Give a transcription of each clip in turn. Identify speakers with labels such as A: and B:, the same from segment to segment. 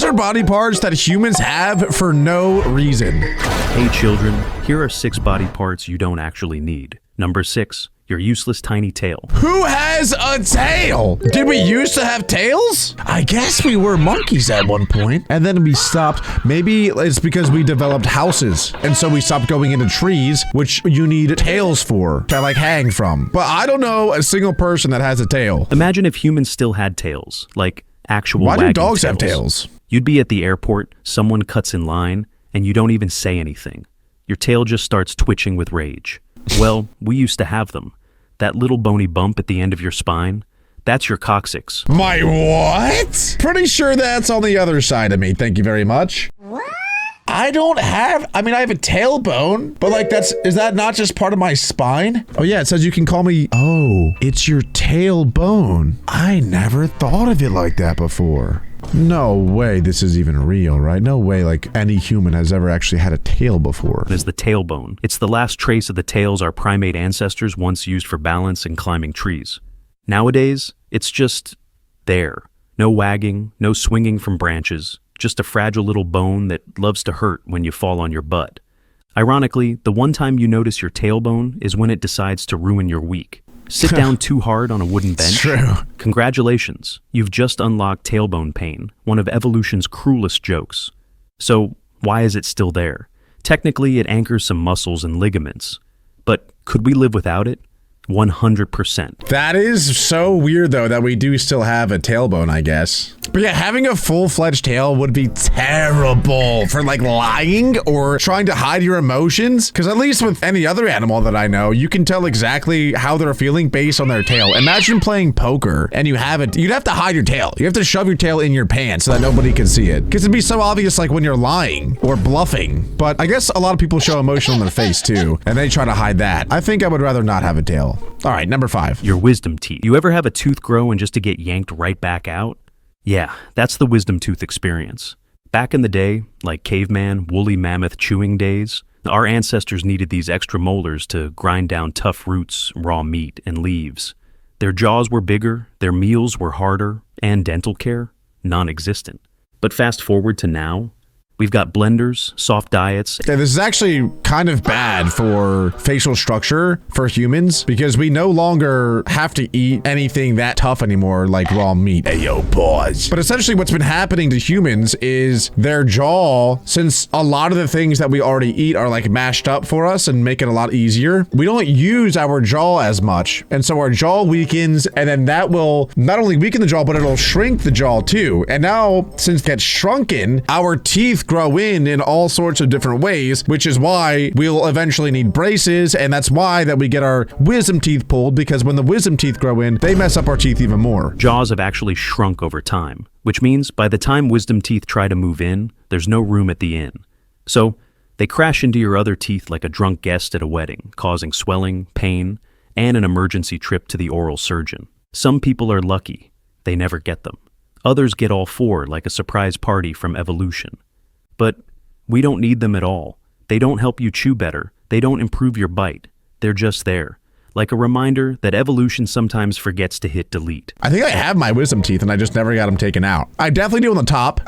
A: are body parts that humans have for no reason.
B: Hey children, here are 6 body parts you don't actually need. Number 6, your useless tiny tail.
A: Who has a tail? Did we used to have tails? I guess we were monkeys at one point, and then we stopped. Maybe it's because we developed houses, and so we stopped going into trees, which you need tails for, to like hang from. But I don't know a single person that has a tail.
B: Imagine if humans still had tails, like actual
A: Why do
B: wagging
A: dogs
B: tails.
A: have tails?
B: You'd be at the airport, someone cuts in line, and you don't even say anything. Your tail just starts twitching with rage. Well, we used to have them. That little bony bump at the end of your spine, that's your coccyx.
A: My what? Pretty sure that's on the other side of me, thank you very much. What? I have a tailbone, but like is that not just part of my spine? Oh yeah, it says you can call me, oh, it's your tailbone. I never thought of it like that before. No way this is even real, right? No way like any human has ever actually had a tail before.
B: Is the tailbone. It's the last trace of the tails our primate ancestors once used for balance and climbing trees. Nowadays, it's just there. No wagging, no swinging from branches, just a fragile little bone that loves to hurt when you fall on your butt. Ironically, the one time you notice your tailbone is when it decides to ruin your week. Sit down too hard on a wooden bench?
A: True.
B: Congratulations, you've just unlocked tailbone pain, one of evolution's cruelest jokes. So, why is it still there? Technically, it anchors some muscles and ligaments. But could we live without it? 100%.
A: That is so weird though that we do still have a tailbone, I guess. But yeah, having a full-fledged tail would be terrible for like lying or trying to hide your emotions. Because at least with any other animal that I know, you can tell exactly how they're feeling based on their tail. Imagine playing poker and you'd have to hide your tail. You have to shove your tail in your pants so that nobody can see it. Because it'd be so obvious like when you're lying or bluffing. But I guess a lot of people show emotion on their face too, and they try to hide that. I think I would rather not have a tail. All right, number 5.
B: Your wisdom teeth. You ever have a tooth grow and just to get yanked right back out? Yeah, that's the wisdom tooth experience. Back in the day, like caveman, woolly mammoth chewing days, our ancestors needed these extra molars to grind down tough roots, raw meat, and leaves. Their jaws were bigger, their meals were harder, and dental care, non-existent. But fast forward to now, we've got blenders, soft diets.
A: Yeah, this is actually kind of bad for facial structure for humans because we no longer have to eat anything that tough anymore, like raw meat. Hey, yo, pause. But essentially what's been happening to humans is their jaw, since a lot of the things that we already eat are like mashed up for us and make it a lot easier, we don't use our jaw as much. And so our jaw weakens, and then that will not only weaken the jaw, but it'll shrink the jaw too. And now, since it gets shrunken, our teeth grow in all sorts of different ways, which is why we'll eventually need braces, and that's why that we get our wisdom teeth pulled, because when the wisdom teeth grow in, they mess up our teeth even more.
B: Jaws have actually shrunk over time, which means by the time wisdom teeth try to move in, there's no room at the inn. So they crash into your other teeth like a drunk guest at a wedding, causing swelling, pain, and an emergency trip to the oral surgeon. Some people are lucky. They never get them. Others get all 4 like a surprise party from evolution. But we don't need them at all. They don't help you chew better. They don't improve your bite. They're just there, like a reminder that evolution sometimes forgets to hit delete.
A: I think I have my wisdom teeth and I just never got them taken out. I definitely do on the top.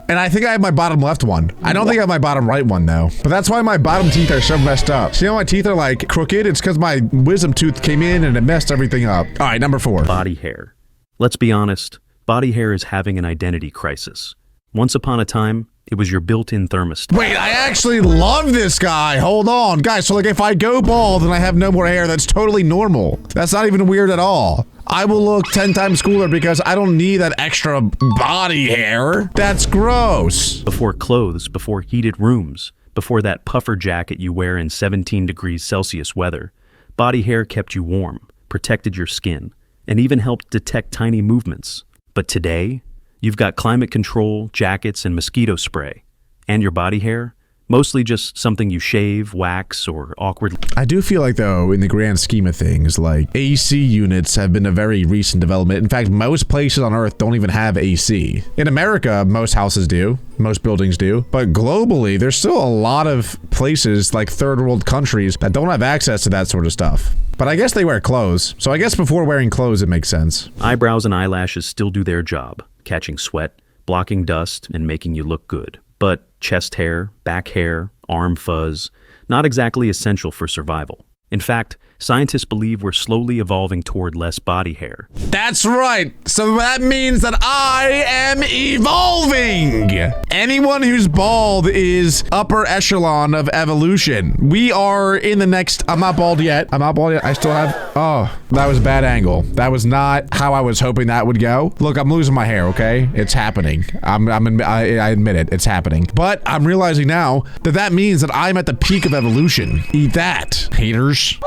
A: And I think I have my bottom left one. I don't think I have my bottom right one though. But that's why my bottom teeth are so messed up. See how my teeth are like crooked? It's because my wisdom tooth came in and it messed everything up. All right, number 4.
B: Body hair. Let's be honest, body hair is having an identity crisis. Once upon a time, it was your built-in thermostat.
A: Wait, I actually love this guy. Hold on. Guys, so like if I go bald and I have no more hair, that's totally normal. That's not even weird at all. I will look 10 times cooler because I don't need that extra body hair. That's gross.
B: Before clothes, before heated rooms, before that puffer jacket you wear in 17 degrees Celsius weather, body hair kept you warm, protected your skin, and even helped detect tiny movements. But today, you've got climate control, jackets, and mosquito spray. And your body hair? Mostly just something you shave, wax, or awkwardly.
A: I do feel like, though, in the grand scheme of things, like, AC units have been a very recent development. In fact, most places on Earth don't even have AC. In America, most houses do. Most buildings do. But globally, there's still a lot of places, like third world countries, that don't have access to that sort of stuff. But I guess they wear clothes. So I guess before wearing clothes, it makes sense.
B: Eyebrows and eyelashes still do their job. catching sweat, blocking dust, and making you look good. But chest hair, back hair, arm fuzz, not exactly essential for survival. In fact, scientists believe we're slowly evolving toward less body hair.
A: That's right. So that means that I am evolving. Anyone who's bald is upper echelon of evolution. We are in the next... I'm not bald yet. I still have... Oh, that was a bad angle. That was not how I was hoping that would go. Look, I'm losing my hair, okay? It's happening. I admit it. It's happening. But I'm realizing now that that means that I'm at the peak of evolution. Eat that, haters.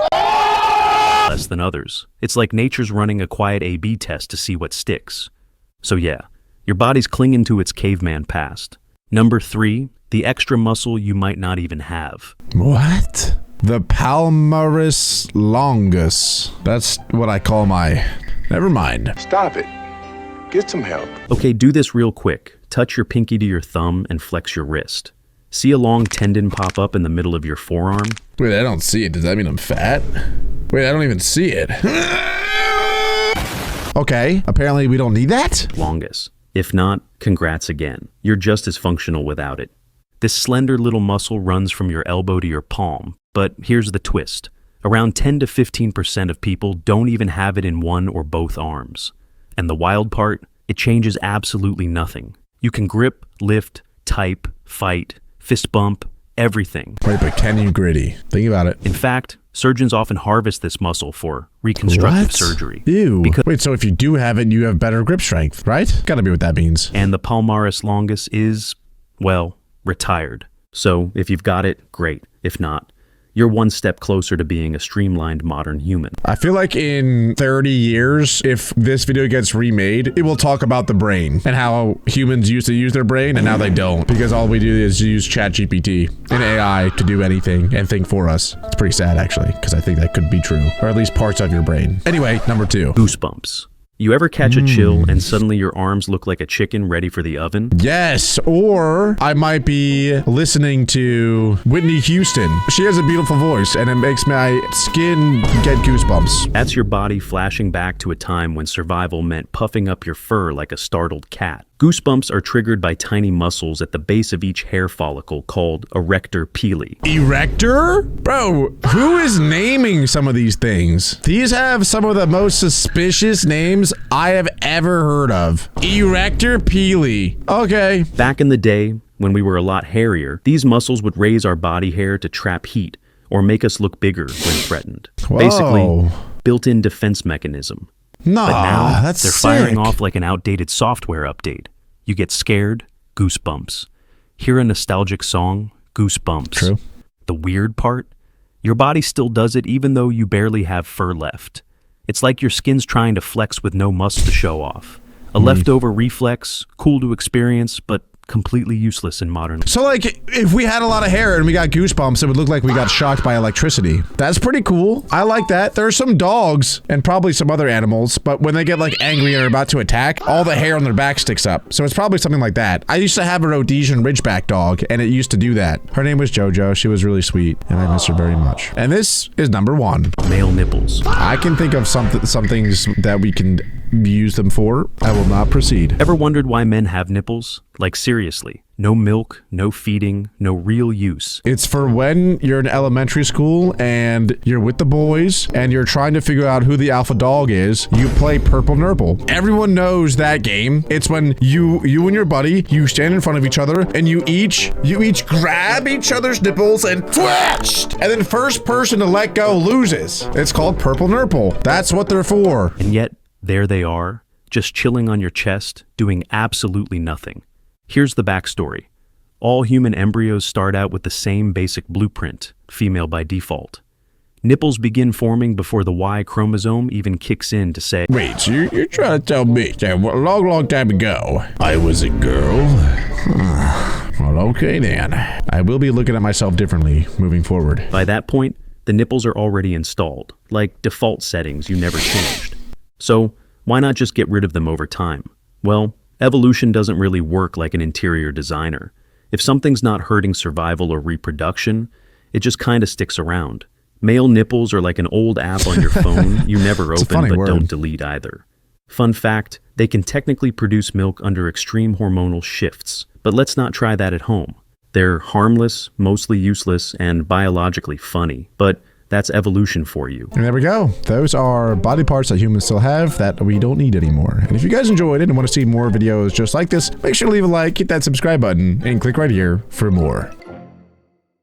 B: Less than others. It's like nature's running a quiet A/B test to see what sticks. So yeah, your body's clinging to its caveman past. Number 3, the extra muscle you might not even have.
A: What? The palmaris longus. That's what I call my... Never mind.
C: Stop it. Get some help.
B: Okay, do this real quick. Touch your pinky to your thumb and flex your wrist. See a long tendon pop up in the middle of your forearm?
A: Wait, I don't see it. Does that mean I'm fat? Wait, I don't even see it. Okay, apparently we don't need that?
B: Longus. If not, congrats again. You're just as functional without it. This slender little muscle runs from your elbow to your palm, but here's the twist. Around 10 to 15% of people don't even have it in one or both arms. And the wild part, it changes absolutely nothing. You can grip, lift, type, fight, fist bump, everything.
A: Wait, but can you gritty? Think about it.
B: In fact, surgeons often harvest this muscle for reconstructive surgery.
A: Ew. Wait, so if you do have it, you have better grip strength, right? Gotta be what that means.
B: And the palmaris longus is, well, retired. So if you've got it, great. If not, you're one step closer to being a streamlined modern human.
A: I feel like in 30 years, if this video gets remade, it will talk about the brain and how humans used to use their brain and now they don't, because all we do is use ChatGPT and AI to do anything and think for us. It's pretty sad, actually, because I think that could be true, or at least parts of your brain. Anyway, number 2.
B: Goosebumps. You ever catch a chill and suddenly your arms look like a chicken ready for the oven?
A: Yes, or I might be listening to Whitney Houston. She has a beautiful voice and it makes my skin get goosebumps.
B: That's your body flashing back to a time when survival meant puffing up your fur like a startled cat. Goosebumps are triggered by tiny muscles at the base of each hair follicle called erector pili.
A: Erector? Bro, who is naming some of these things? These have some of the most suspicious names I have ever heard of. Erector pili. Okay.
B: Back in the day, when we were a lot hairier, these muscles would raise our body hair to trap heat or make us look bigger when threatened.
A: Whoa.
B: Basically, built-in defense mechanism.
A: Nah,
B: But now,
A: that's
B: they're
A: sick.
B: firing off like an outdated software update. You get scared, goosebumps. Hear a nostalgic song, goosebumps.
A: True.
B: The weird part? Your body still does it even though you barely have fur left. It's like your skin's trying to flex with no muscle to show off. A leftover reflex, cool to experience, but completely useless in modern.
A: So like, if we had a lot of hair and we got goosebumps, it would look like we got shocked by electricity. That's pretty cool. I like that. There are some dogs and probably some other animals, but when they get like angry and are about to attack, all the hair on their back sticks up. So it's probably something like that. I used to have a Rhodesian Ridgeback dog and it used to do that. Her name was Jojo. She was really sweet and I miss her very much. And this is number 1.
B: Male nipples.
A: I can think of some things that we can use them for. I will not proceed.
B: Ever wondered why men have nipples? Like seriously, no milk, no feeding, no real use.
A: It's for when you're in elementary school and you're with the boys and you're trying to figure out who the alpha dog is. You play Purple Nurple. Everyone knows that game. It's when you and your buddy, you stand in front of each other and you each grab each other's nipples and twitch. And then first person to let go loses. It's called Purple Nurple. That's what they're for.
B: And yet, there they are, just chilling on your chest, doing absolutely nothing. Here's the backstory. All human embryos start out with the same basic blueprint, female by default. Nipples begin forming before the Y chromosome even kicks in to say,
A: Wait, so you're trying to tell me that a long time ago, I was a girl? Well, okay then. I will be looking at myself differently moving forward.
B: By that point, the nipples are already installed, like default settings you never changed. So, why not just get rid of them over time? Well, evolution doesn't really work like an interior designer. If something's not hurting survival or reproduction, it just kind of sticks around. Male nipples are like an old app on your phone you never open but don't delete either. Fun fact, they can technically produce milk under extreme hormonal shifts, but let's not try that at home. They're harmless, mostly useless, and biologically funny, but that's evolution for you.
A: And there we go. Those are body parts that humans still have that we don't need anymore. And if you guys enjoyed it and want to see more videos just like this, make sure to leave a like, hit that subscribe button, and click right here for more.